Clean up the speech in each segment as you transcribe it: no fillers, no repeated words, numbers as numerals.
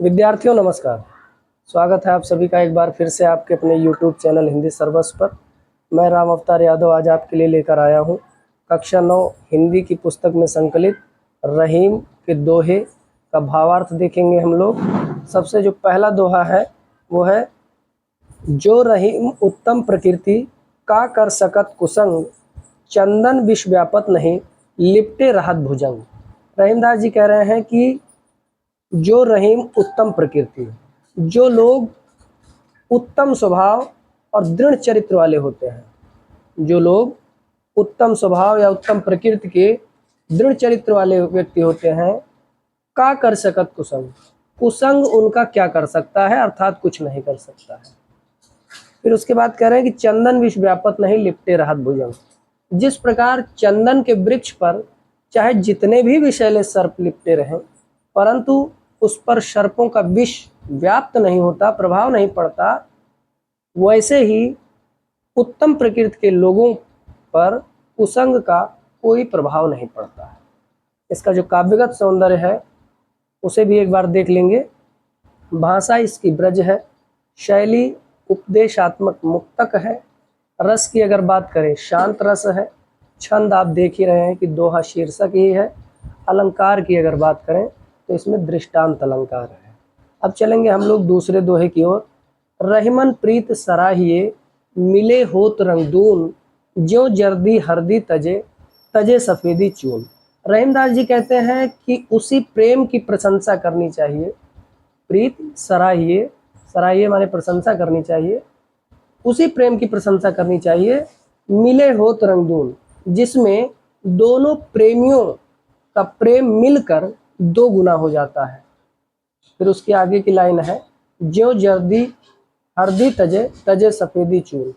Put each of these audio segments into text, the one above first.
विद्यार्थियों नमस्कार। स्वागत है आप सभी का एक बार फिर से आपके अपने YouTube चैनल हिंदी सर्वस्व पर। मैं राम अवतार यादव आज आपके लिए लेकर आया हूँ कक्षा 9 हिंदी की पुस्तक में संकलित रहीम के दोहे का भावार्थ देखेंगे हम लोग। सबसे जो पहला दोहा है वो है, जो रहीम उत्तम प्रकृति का कर सकत कुसंग, चंदन विष व्यापत नहीं लिपटे रहत भुजंग। रहीमदास जी कह रहे हैं कि जो रहीम उत्तम प्रकृति, जो लोग उत्तम स्वभाव और दृढ़ चरित्र वाले होते हैं, जो लोग उत्तम स्वभाव या उत्तम प्रकृति के दृढ़ चरित्र वाले व्यक्ति होते हैं, का कर सकत कुसंग, कुसंग उनका क्या कर सकता है, अर्थात कुछ नहीं कर सकता है। फिर उसके बाद कह रहे हैं कि चंदन विष व्यापत नहीं लिपटे रहत भुजंग। जिस प्रकार चंदन के वृक्ष पर चाहे जितने भी विषैले सर्प लिपटे रहें, परंतु उस पर सर्पों का विष व्याप्त नहीं होता, प्रभाव नहीं पड़ता, वैसे ही उत्तम प्रकृति के लोगों पर कुसंग का कोई प्रभाव नहीं पड़ता है। इसका जो काव्यगत सौंदर्य है उसे भी एक बार देख लेंगे। भाषा इसकी ब्रज है, शैली उपदेशात्मक मुक्तक है, रस की अगर बात करें शांत रस है, छंद आप देख ही रहे हैं कि दोहा शीर्षक ही है। अलंकार की अगर बात करें तो इसमें दृष्टांत अलंकार है। अब चलेंगे हम लोग दूसरे दोहे की ओर। रहीमन प्रीत सराहिए मिले होत रंगदून, ज्यों जर्दी हरदी तजे तजे सफेदी चून। रहीमदास जी कहते हैं कि उसी प्रेम की प्रशंसा करनी चाहिए। प्रीत सराहिए, सराहिए माने प्रशंसा करनी चाहिए, उसी प्रेम की प्रशंसा करनी चाहिए मिले होत रंगदून, जिसमें दोनों प्रेमियों का प्रेम मिलकर 2 गुना हो जाता है। फिर उसके आगे की लाइन है, ज्यों जर्दी हरदी तजे तजे सफेदी चून।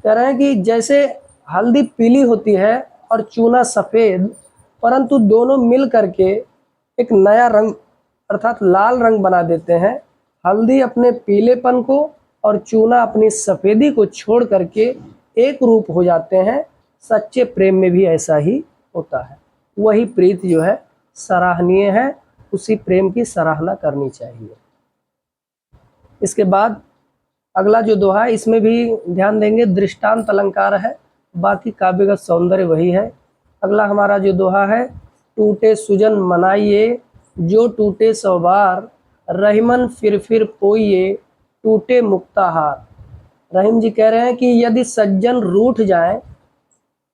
कह रहे हैं कि जैसे हल्दी पीली होती है और चूना सफ़ेद, परंतु दोनों मिल करके एक नया रंग अर्थात लाल रंग बना देते हैं। हल्दी अपने पीलेपन को और चूना अपनी सफ़ेदी को छोड़ करके एक रूप हो जाते हैं। सच्चे प्रेम में भी ऐसा ही होता है। वही प्रीत जो है सराहनीय है, उसी प्रेम की सराहना करनी चाहिए। इसके बाद अगला जो दोहा है इसमें भी ध्यान देंगे, दृष्टांत अलंकार है, बाकी काव्यगत सौंदर्य वही है। अगला हमारा जो दोहा है, टूटे सुजन मनाइए जो टूटे 100 बार, रहीमन फिर पोइए टूटे मुक्ताहार। रहीम जी कह रहे हैं कि यदि सज्जन रूठ जाएं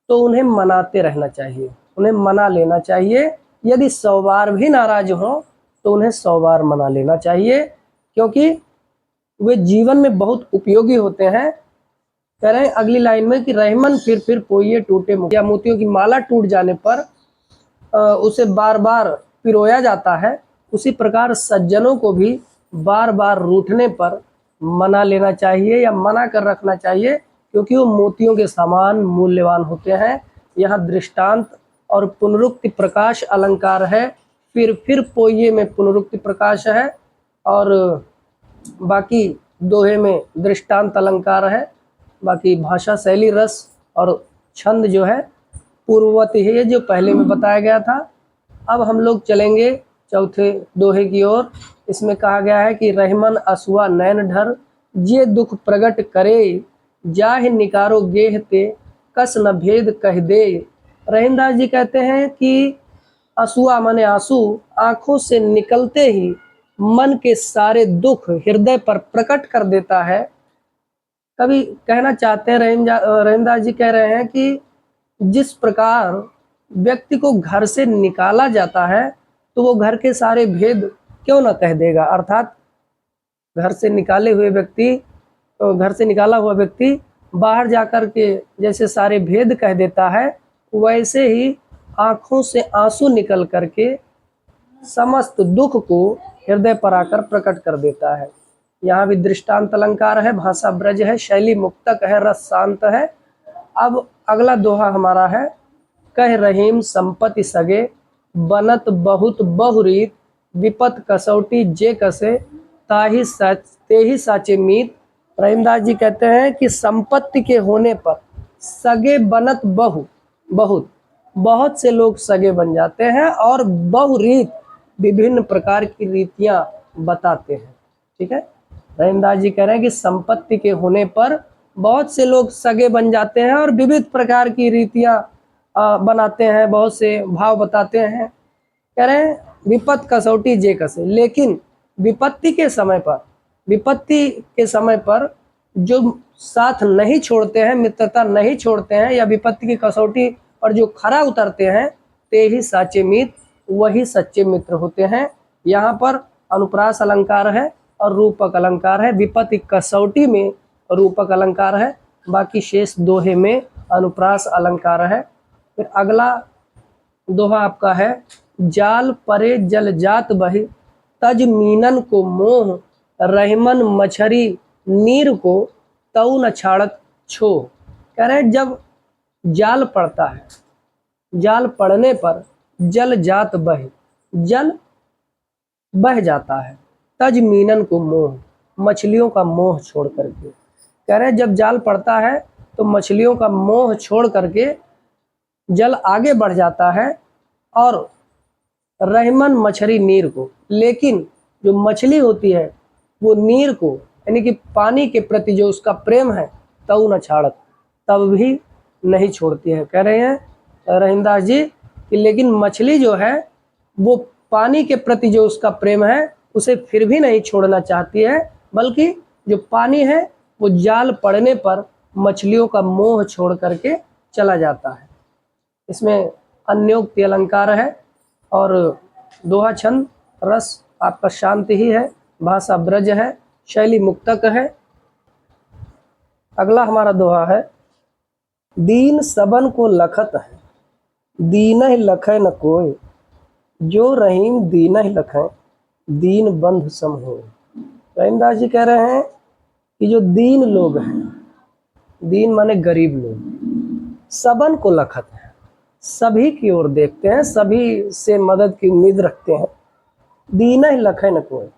तो उन्हें मनाते रहना चाहिए, उन्हें मना लेना चाहिए। यदि 100 बार भी नाराज हों तो उन्हें 100 बार मना लेना चाहिए, क्योंकि वे जीवन में बहुत उपयोगी होते हैं। कह रहे हैं अगली लाइन में कि रहीमन फिर पोइए टूटे मुक्ता, मोतियों की माला टूट जाने पर उसे बार बार पिरोया जाता है, उसी प्रकार सज्जनों को भी बार बार रूठने पर मना लेना चाहिए या मना कर रखना चाहिए, क्योंकि वो मोतियों के समान मूल्यवान होते हैं। यहाँ दृष्टांत और पुनरुक्ति प्रकाश अलंकार है। फिर पोइए में पुनरुक्ति प्रकाश है और बाकी दोहे में दृष्टांत अलंकार है। बाकी भाषा शैली रस और छंद जो है पूर्ववत ही है जो पहले में बताया गया था। अब हम लोग चलेंगे चौथे दोहे की ओर। इसमें कहा गया है कि रहीमन असुआ नैन ढर, जे दुख प्रगट करे, जाहि निकारो गेह ते, कस न भेद कह दे। रहीमदास जी कहते हैं कि असुआ माने आंसू आंखों से निकलते ही मन के सारे दुख हृदय पर प्रकट कर देता है। कभी कहना चाहते हैं रहीमदास जी कह रहे हैं कि जिस प्रकार व्यक्ति को घर से निकाला जाता है तो वो घर के सारे भेद क्यों ना कह देगा, अर्थात घर से निकाले हुए व्यक्ति, घर से निकाला हुआ व्यक्ति बाहर जाकर के जैसे सारे भेद कह देता है, वैसे ही आंखों से आंसू निकल करके समस्त दुख को हृदय पर आकर प्रकट कर देता है। यहाँ भी दृष्टांत अलंकार है, भाषा ब्रज है, शैली मुक्तक है, रस शांत है। अब अगला दोहा हमारा है, कह रहीम संपत्ति सगे, बनत बहुत बहुरीत, विपत कसौटी जे कसे, तेही साचे मीत। रहीमदास जी कहते हैं कि संपत्ति के होने पर सगे बनत बहुत से लोग सगे बन जाते हैं और बहुरीत विभिन्न प्रकार की रीतियां बताते हैं। ठीक है, रहीमदास जी कह रहे हैं कि संपत्ति के होने पर बहुत से लोग सगे बन जाते हैं और विविध प्रकार की रीतियां बनाते हैं, बहुत से भाव बताते हैं। कह रहे हैं विपत कसौटी जे कसे, लेकिन विपत्ति के समय पर जो साथ नहीं छोड़ते हैं, मित्रता नहीं छोड़ते हैं, या विपत्ति की कसौटी पर जो खरा उतरते हैं, ते ही साचे मित्र, वही सच्चे मित्र होते हैं। यहाँ पर अनुप्रास अलंकार है और रूपक अलंकार है। विपत्ति कसौटी में रूपक अलंकार है, बाकी शेष दोहे में अनुप्रास अलंकार है। फिर अगला दोहा आपका है, जाल परे जल जात बहि, तज मीनन को मोह, रहमन मछरी नीर को, तऊ न छाड़त छो। कह रहे हैं जब जाल पड़ता है, जाल पड़ने पर जल जात बहे, जल बह जाता है, तज मीनन को मोह, मछलियों का मोह छोड़ करके। कह रहे हैं जब जाल पड़ता है तो मछलियों का मोह छोड़ करके जल आगे बढ़ जाता है, और रहमन मछली नीर को, लेकिन जो मछली होती है वो नीर को यानी कि पानी के प्रति जो उसका प्रेम है, तऊ न छाड़त, तब भी नहीं छोड़ती है। कह रहे हैं रहीमदास जी कि लेकिन मछली जो है वो पानी के प्रति जो उसका प्रेम है उसे फिर भी नहीं छोड़ना चाहती है, बल्कि जो पानी है वो जाल पड़ने पर मछलियों का मोह छोड़ करके चला जाता है। इसमें अन्योक्ति अलंकार है और दोहा छंद रस आपका शांति ही है, भाषा ब्रज है, शैली मुक्तक है। अगला हमारा दोहा है, दीन सबन को लखत है, दीनहि लखै न कोय, जो रहीम दीनहि लखै, दीन बंधु सम होय। रहीमदास जी कह रहे हैं कि जो दीन लोग हैं, दीन माने गरीब लोग, सबन को लखत है, सभी की ओर देखते हैं, सभी से मदद की उम्मीद रखते हैं, दीनहि लखै न कोय,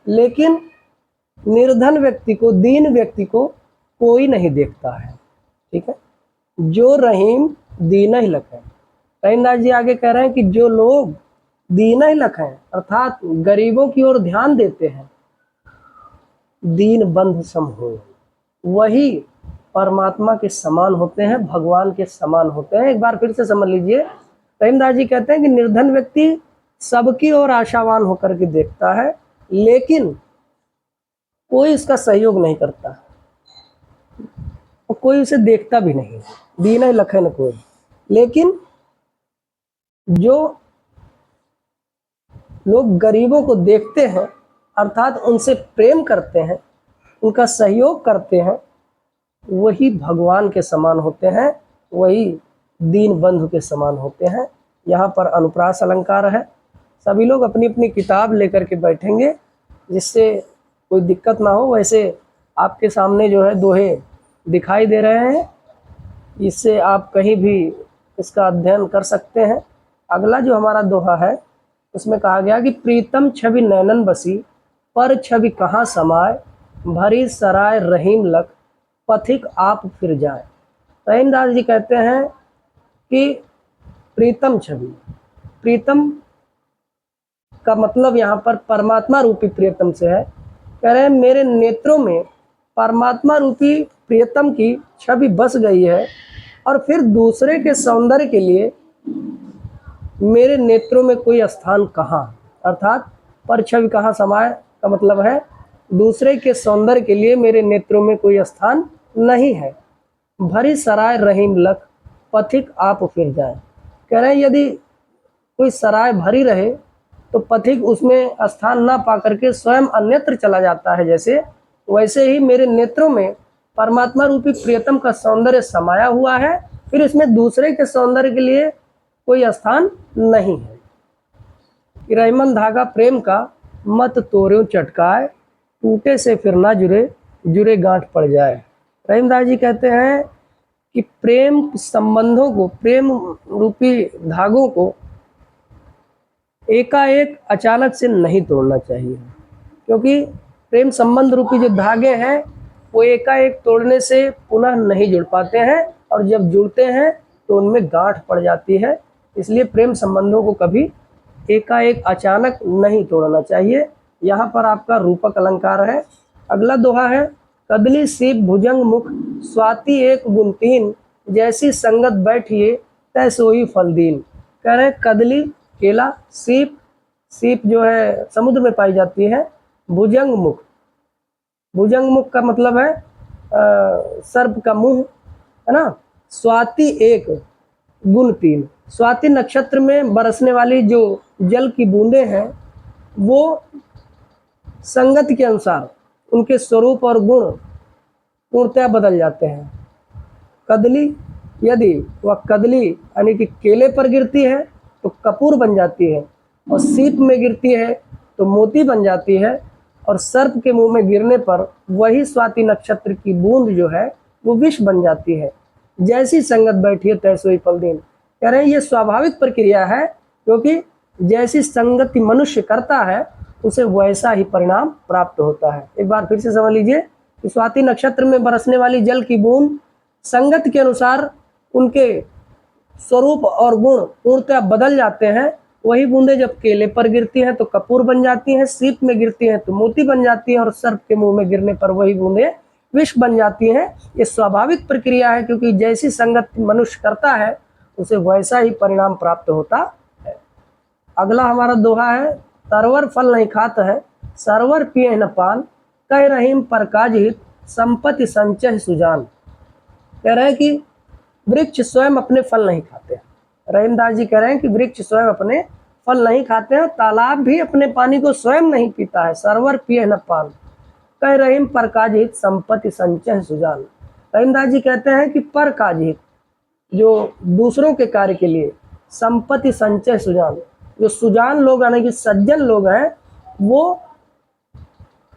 लेकिन निर्धन व्यक्ति को, दीन व्यक्ति को कोई नहीं देखता है। ठीक है, जो रहीम दीनहि लखै। रहीमदास जी आगे कह रहे हैं कि जो लोग दीनहि लखै अर्थात गरीबों की ओर ध्यान देते हैं, दीन बंधु सम हो, वही परमात्मा के समान होते हैं, भगवान के समान होते हैं। एक बार फिर से समझ लीजिए, रहीमदास जी कहते हैं कि निर्धन व्यक्ति सबकी ओर आशावान होकर के देखता है, लेकिन कोई इसका सहयोग नहीं करता और कोई उसे देखता भी नहीं, दीनहि लखै न कोय। लेकिन जो लोग गरीबों को देखते हैं अर्थात उनसे प्रेम करते हैं, उनका सहयोग करते हैं, वही भगवान के समान होते हैं, वही दीन बंधु के समान होते हैं। यहाँ पर अनुप्रास अलंकार है। सभी लोग अपनी अपनी किताब लेकर के बैठेंगे जिससे कोई दिक्कत ना हो। वैसे आपके सामने जो है दोहे दिखाई दे रहे हैं, इससे आप कहीं भी इसका अध्ययन कर सकते हैं। अगला जो हमारा दोहा है उसमें कहा गया कि प्रीतम छवि नैनन बसी, पर छवि कहाँ समाए, भरी सराय रहीम लख, पथिक आप फिर जाए। रहीमदास जी कहते हैं कि प्रीतम छवि, प्रीतम का मतलब यहाँ पर परमात्मा रूपी प्रियतम से है। कह रहे हैं मेरे नेत्रों में परमात्मा रूपी प्रियतम की छवि बस गई है, और फिर दूसरे के सौंदर्य के लिए मेरे नेत्रों में कोई स्थान कहाँ, अर्थात पर छवि कहाँ समाए का मतलब है दूसरे के सौंदर्य के लिए मेरे नेत्रों में कोई स्थान नहीं है। भरी सराय रहीम लख, पथिक आप फिर जाए। कह रहे हैं यदि कोई सराय भरी रहे तो पथिक उसमें स्थान ना पा करके स्वयं अन्यत्र चला जाता है, जैसे वैसे ही मेरे नेत्रों में परमात्मा रूपी प्रियतम का सौंदर्य समाया हुआ है, फिर इसमें दूसरे के सौंदर्य के लिए कोई स्थान नहीं है। कि रहीमन धागा प्रेम का मत तोड़ो चटकाए, टूटे से फिर ना जुड़े, जुड़े गांठ पड़ जाए। रहीमदास जी कहते हैं कि प्रेम संबंधों को, प्रेम रूपी धागों को एकाएक अचानक से नहीं तोड़ना चाहिए, क्योंकि प्रेम संबंध रूपी जो धागे हैं वो एकाएक तोड़ने से पुनः नहीं जुड़ पाते हैं, और जब जुड़ते हैं तो उनमें गांठ पड़ जाती है। इसलिए प्रेम संबंधों को कभी एकाएक अचानक नहीं तोड़ना चाहिए। यहाँ पर आपका रूपक अलंकार है। अगला दोहा है, कदली सीप भुजंग मुख, स्वाति एक गुण तीन, जैसी संगत बैठिए तै सोई फल दीन। कह रहे हैं कदली केला, सीप, सीप जो है समुद्र में पाई जाती है, भुजंग मुख, भुजंग मुख का मतलब है सर्प का मुंह, है ना। स्वाति एक गुण तीन, स्वाति नक्षत्र में बरसने वाली जो जल की बूंदें हैं वो संगत के अनुसार उनके स्वरूप और गुण पूर्णतः बदल जाते हैं। कदली, यदि वह कदली यानी कि केले पर गिरती है तो कपूर बन जाती है, और सीप में गिरती है तो मोती बन जाती है, और सर्प के मुंह में गिरने पर वही स्वाति नक्षत्र की बूंद जो है वो विष बन जाती है। जैसी संगत बैठी है तैसो ही फल देन। कह रहे हैं ये स्वाभाविक प्रक्रिया है, क्योंकि जैसी संगति मनुष्य करता है उसे वैसा ही परिणाम प्राप्त होता है। एक बार फिर से समझ लीजिए कि स्वाति नक्षत्र में बरसने वाली जल की बूंद संगत के अनुसार उनके स्वरूप और गुण पूर्णतः बदल जाते हैं। वही बूंदें जब केले पर गिरती हैं तो कपूर बन जाती हैं, सीप में गिरती हैं तो मोती बन जाती हैं, और सर्प के मुंह में गिरने पर वही बूंदें विष बन जाती हैं। ये स्वाभाविक प्रक्रिया है, क्योंकि जैसी संगत मनुष्य करता है उसे वैसा ही परिणाम प्राप्त होता है। अगला हमारा दोहा है, तरवर फल नहीं खाता है, सरवर पिए न पान, कह रहीम पर काज हित, संपत्ति संचय सुजान। कह रहे हैं कि वृक्ष स्वयं अपने फल नहीं खाते। रहीमदास जी कह रहे हैं कि वृक्ष स्वयं अपने फल नहीं खाते हैं, तालाब भी अपने पानी को स्वयं नहीं पीता है। सरवर पिए न पान, कह रहीम पर काज हित, संपत्ति संचय सुजान। रहीमदास जी कहते हैं कि पर काज हित, जो दूसरों के कार्य के लिए, संपत्ति संचय सुजान, जो सुजान लोग यानी कि सज्जन लोग हैं वो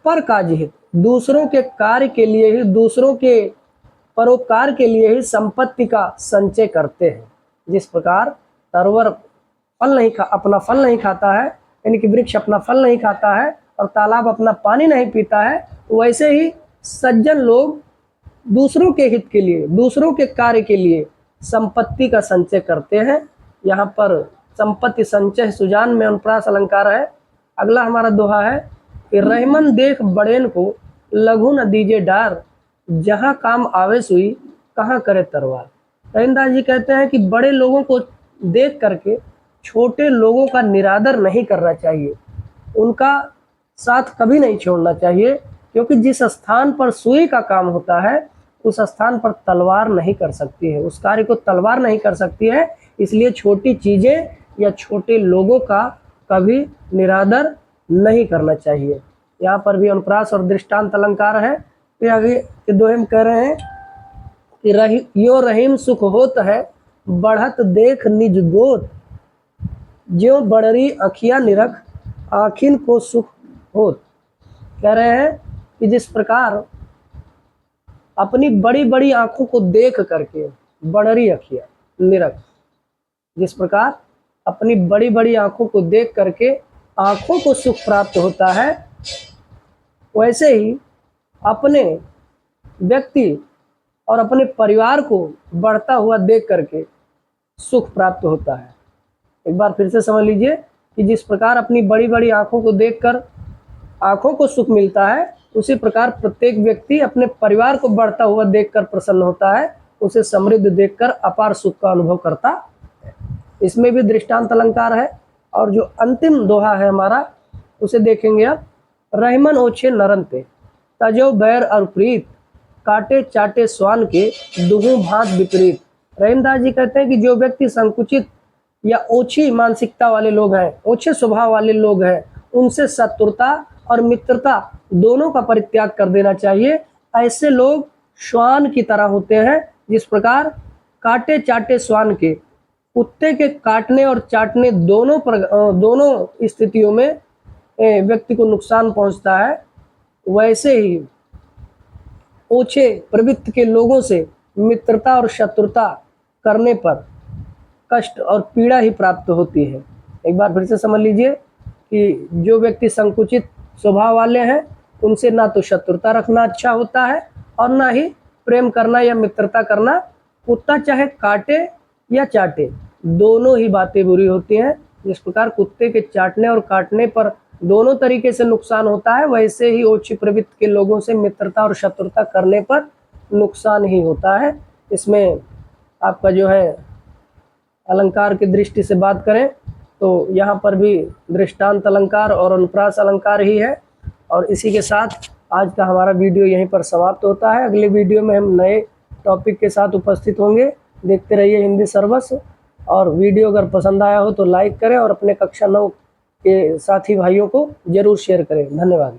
पर काज हित, दूसरों के कार्य के लिए ही, दूसरों के परोपकार के लिए ही संपत्ति का संचय करते हैं। जिस प्रकार तरवर फल नहीं अपना फल नहीं खाता है, यानी कि वृक्ष अपना फल नहीं खाता है और तालाब अपना पानी नहीं पीता है, वैसे ही सज्जन लोग दूसरों के हित के लिए, दूसरों के कार्य के लिए संपत्ति का संचय करते हैं। यहाँ पर संपत्ति संचय सुजान में अनुप्रास अलंकार है। अगला हमारा दोहा है कि रहमन देख बड़ेन को, लघु न दीजे डार, जहाँ काम आवे सुई, कहाँ करे तरवार। रहीमदास जी कहते हैं कि बड़े लोगों को देख करके छोटे लोगों का निरादर नहीं करना चाहिए, उनका साथ कभी नहीं छोड़ना चाहिए, क्योंकि जिस स्थान पर सुई का काम होता है उस स्थान पर तलवार नहीं कर सकती है, उस कार्य को तलवार नहीं कर सकती है। इसलिए छोटी चीज़ें या छोटे लोगों का कभी निरादर नहीं करना चाहिए। यहाँ पर भी अनुप्रास और दृष्टांत अलंकार है। फिर आगे के दोहे में कह रहे हैं कि यो रहीम सुख होत है, बढ़त देख निज गोत, ज्यों बड़री अखियाँ निरख, आखिन को सुख होत। कह रहे हैं कि जिस प्रकार अपनी बड़ी बड़ी आंखों को देख करके, बड़री अखियाँ निरख, जिस प्रकार अपनी बड़ी बड़ी आंखों को देख करके आंखों को सुख प्राप्त होता है, वैसे ही अपने व्यक्ति और अपने परिवार को बढ़ता हुआ देख करके सुख प्राप्त होता है। एक बार फिर से समझ लीजिए कि जिस प्रकार अपनी बड़ी बड़ी आंखों को देखकर आंखों को सुख मिलता है, उसी प्रकार प्रत्येक व्यक्ति अपने परिवार को बढ़ता हुआ देखकर प्रसन्न होता है, उसे समृद्ध देखकर अपार सुख का अनुभव करता है। इसमें भी दृष्टांत अलंकार है। और जो अंतिम दोहा है हमारा, उसे देखेंगे आप। रहमन ओछे नरन ते, तजो बैर और प्रीत, काटे चाटे स्वान के, दुहू भांत विपरीत। रहीमदास जी कहते हैं कि जो व्यक्ति संकुचित या ओछी मानसिकता वाले लोग हैं, ओछे स्वभाव वाले लोग हैं, उनसे शत्रुता और मित्रता दोनों का परित्याग कर देना चाहिए। ऐसे लोग श्वान की तरह होते हैं। जिस प्रकार काटे चाटे श्वान के, कुत्ते के काटने और चाटने दोनों स्थितियों में व्यक्ति को नुकसान पहुंचता है, वैसे ही ओछे प्रवृत्ति के लोगों से मित्रता और शत्रुता करने पर कष्ट और पीड़ा ही प्राप्त होती है। एक बार फिर से समझ लीजिए कि जो व्यक्ति संकुचित स्वभाव वाले हैं, उनसे ना तो शत्रुता रखना अच्छा होता है और ना ही प्रेम करना या मित्रता करना। कुत्ता चाहे काटे या चाटे, दोनों ही बातें बुरी होती हैं। जिस प्रकार कुत्ते के चाटने और काटने पर दोनों तरीके से नुकसान होता है। वैसे ही ओछी प्रवृत्ति के लोगों से मित्रता और शत्रुता करने पर नुकसान ही होता है। इसमें आपका जो है अलंकार की दृष्टि से बात करें तो यहाँ पर भी दृष्टांत अलंकार और अनुप्रास अलंकार ही है। और इसी के साथ आज का हमारा वीडियो यहीं पर समाप्त होता है। अगले वीडियो में हम नए टॉपिक के साथ उपस्थित होंगे। देखते रहिए हिंदी सर्वस्व। और वीडियो अगर पसंद आया हो तो लाइक करें और अपने कक्षा 9 के साथी भाइयों को जरूर शेयर करें। धन्यवाद।